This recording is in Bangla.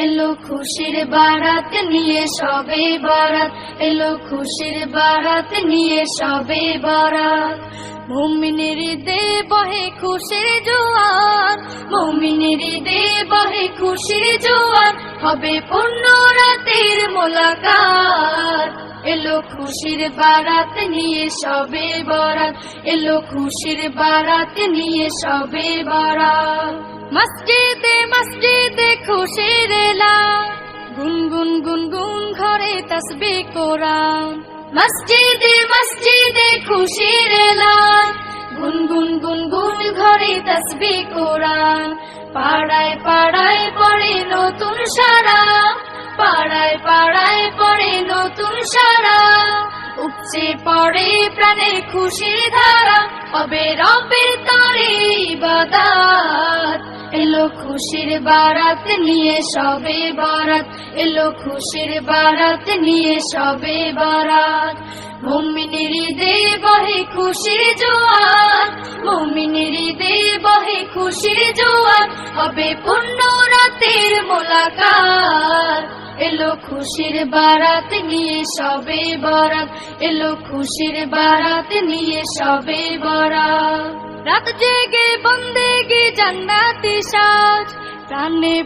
এলো খুশির বারাত নিয়ে সবে বরাত, এলো খুশির বারাত নিয়ে সবে বরাত। মুমিনের দে বহে খুশির জোয়ার, মুমিনের দে বহে খুশির জোয়ার, হবে পূর্ণ রাতের মোলাকাত। এলো খুশির বারাত নিয়ে সবে বরাত, এলো খুশির বারাত নিয়ে সবে বরাত। মসজিদে মসজিদে খুশির এলান, গুনগুন গুনগুন ঘরে তাসবিহ কোরআন। মসজিদে মসজিদে খুশির এলান, গুনগুন গুনগুন ঘরে তাসবিহ কোরআন। পাড়ায় পাড়ায় পড়ে নতুন সারা, পাড়ায় পাড়ায় পড়ে নতুন সারা। উপচে পড়ে প্রাণের খুশির ধারা, হবে রবের তরে ইবাদত। এলো খুশির বারাত নিয়ে সবে বরাত, এলো খুশির বারাত নিয়ে সবে বরাত। মুমিনের দে বহে খুশির জোয়ার, মুমিনের দে বহে খুশির জোয়ার, হবে পূর্ণ রাতের মোলাকাত। এলো খুশির বারাত নিয়ে সবে বরাত, এলো খুশির বারাত নিয়ে সবে বরাত। রাত জেগে বন্দেগি জান্নাতি সাজ, প্রাণে